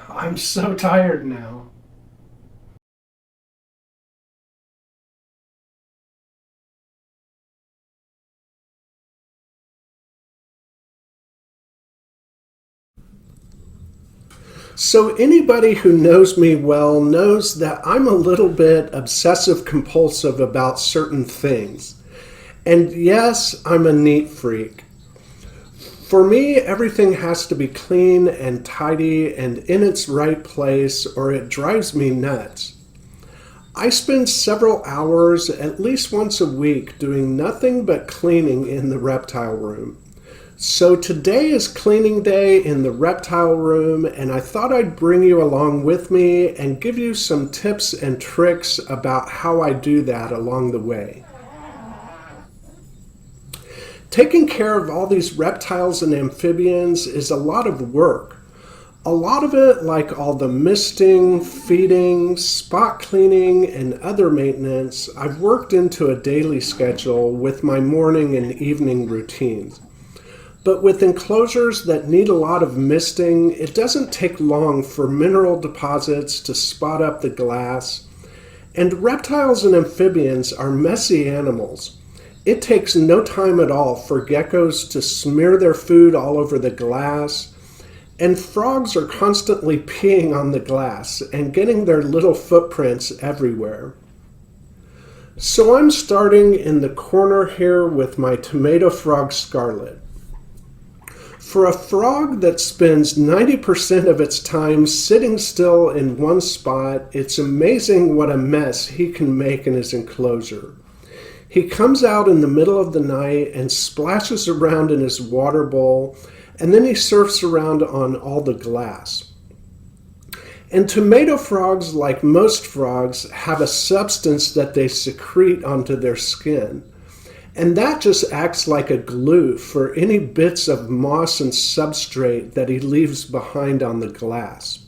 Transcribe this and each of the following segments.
I'm so tired now. So, anybody who knows me well knows that I'm a little bit obsessive compulsive about certain things. And yes, I'm a neat freak. For me, everything has to be clean and tidy and in its right place, or it drives me nuts. I spend several hours, at least once a week, doing nothing but cleaning in the reptile room. So today is cleaning day in the reptile room, and I thought I'd bring you along with me and give you some tips and tricks about how I do that along the way. Taking care of all these reptiles and amphibians is a lot of work. A lot of it, like all the misting, feeding, spot cleaning, and other maintenance, I've worked into a daily schedule with my morning and evening routines. But with enclosures that need a lot of misting, it doesn't take long for mineral deposits to spot up the glass. And reptiles and amphibians are messy animals. It takes no time at all for geckos to smear their food all over the glass, and frogs are constantly peeing on the glass and getting their little footprints everywhere. So I'm starting in the corner here with my tomato frog scarlet. For a frog that spends 90% of its time sitting still in one spot, it's amazing what a mess he can make in his enclosure. He comes out in the middle of the night and splashes around in his water bowl, and then he surfs around on all the glass. And tomato frogs, like most frogs, have a substance that they secrete onto their skin. And that just acts like a glue for any bits of moss and substrate that he leaves behind on the glass.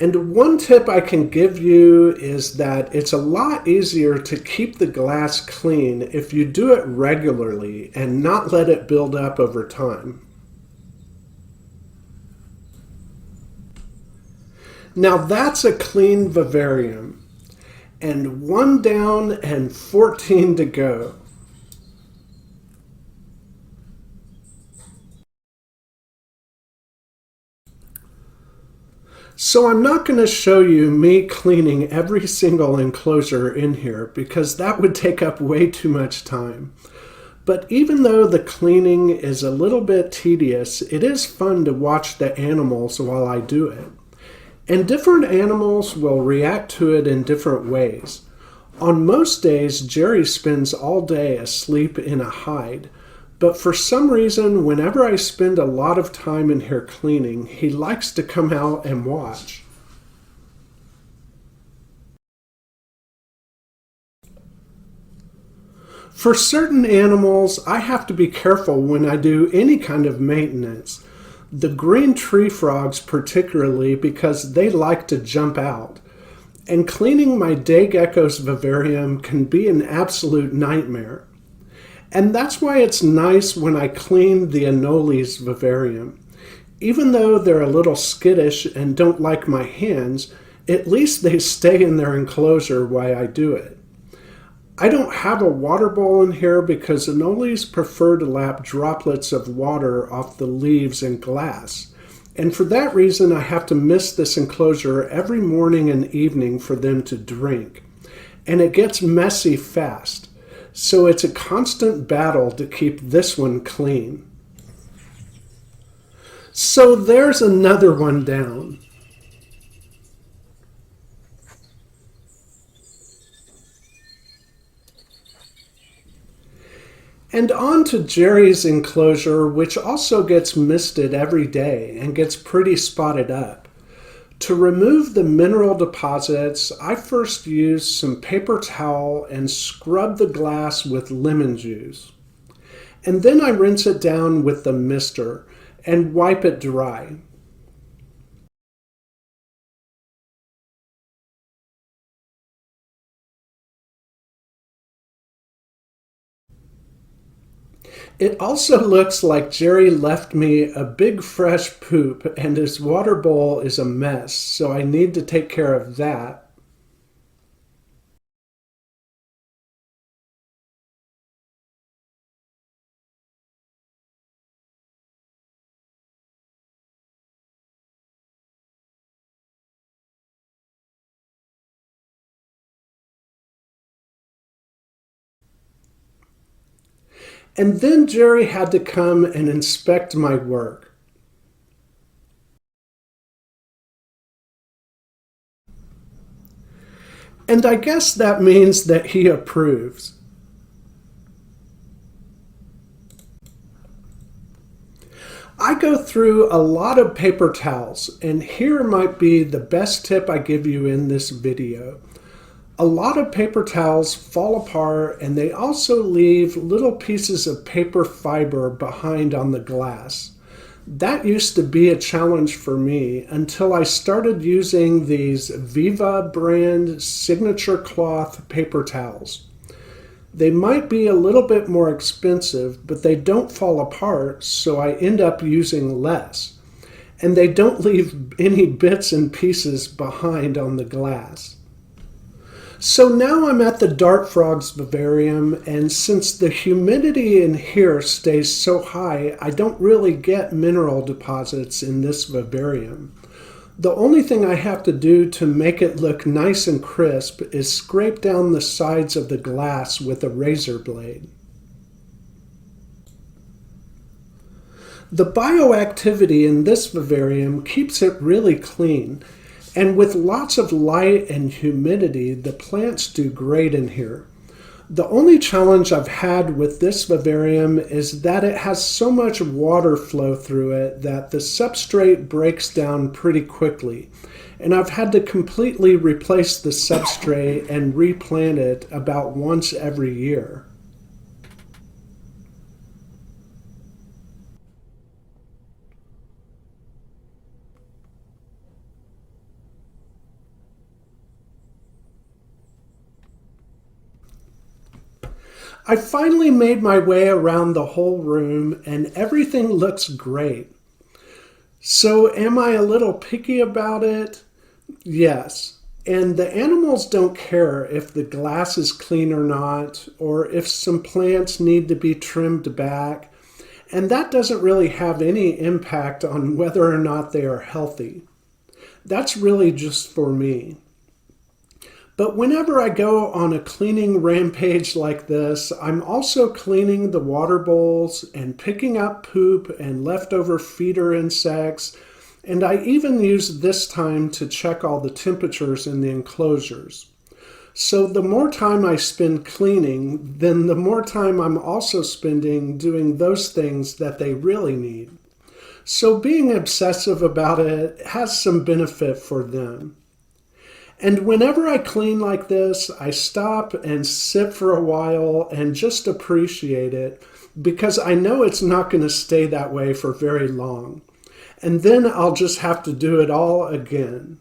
And one tip I can give you is that it's a lot easier to keep the glass clean if you do it regularly and not let it build up over time. Now that's a clean vivarium, and one down and 14 to go. So I'm not going to show you me cleaning every single enclosure in here because that would take up way too much time. But even though the cleaning is a little bit tedious, it is fun to watch the animals while I do it. And different animals will react to it in different ways. On most days, Jerry spends all day asleep in a hide. But for some reason, whenever I spend a lot of time in here cleaning, he likes to come out and watch. For certain animals, I have to be careful when I do any kind of maintenance. The green tree frogs, particularly, because they like to jump out. And cleaning my day gecko's vivarium can be an absolute nightmare. And that's why it's nice when I clean the anoles vivarium. Even though they're a little skittish and don't like my hands, at least they stay in their enclosure while I do it. I don't have a water bowl in here because anoles prefer to lap droplets of water off the leaves and glass. And for that reason, I have to mist this enclosure every morning and evening for them to drink. And it gets messy fast. So it's a constant battle to keep this one clean. So there's another one down. And on to Jerry's enclosure, which also gets misted every day and gets pretty spotted up. To remove the mineral deposits, I first use some paper towel and scrub the glass with lemon juice. And then I rinse it down with the mister and wipe it dry. It also looks like Jerry left me a big fresh poop and his water bowl is a mess, so I need to take care of that. And then Jerry had to come and inspect my work. And I guess that means that he approves. I go through a lot of paper towels, and here might be the best tip I give you in this video. A lot of paper towels fall apart and they also leave little pieces of paper fiber behind on the glass. That used to be a challenge for me until I started using these Viva brand signature cloth paper towels. They might be a little bit more expensive, but they don't fall apart, so I end up using less. And they don't leave any bits and pieces behind on the glass. So now I'm at the Dart Frogs vivarium, and since the humidity in here stays so high, I don't really get mineral deposits in this vivarium. The only thing I have to do to make it look nice and crisp is scrape down the sides of the glass with a razor blade. The bioactivity in this vivarium keeps it really clean. And with lots of light and humidity, the plants do great in here. The only challenge I've had with this vivarium is that it has so much water flow through it that the substrate breaks down pretty quickly. And I've had to completely replace the substrate and replant it about once every year. I finally made my way around the whole room and everything looks great. So am I a little picky about it? Yes. And the animals don't care if the glass is clean or not, or if some plants need to be trimmed back. And that doesn't really have any impact on whether or not they are healthy. That's really just for me. But whenever I go on a cleaning rampage like this, I'm also cleaning the water bowls and picking up poop and leftover feeder insects. And I even use this time to check all the temperatures in the enclosures. So the more time I spend cleaning, then the more time I'm also spending doing those things that they really need. So being obsessive about it has some benefit for them. And whenever I clean like this, I stop and sit for a while and just appreciate it because I know it's not going to stay that way for very long. And then I'll just have to do it all again.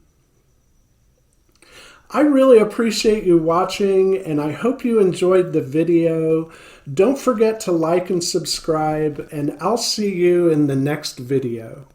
I really appreciate you watching and I hope you enjoyed the video. Don't forget to like and subscribe and I'll see you in the next video.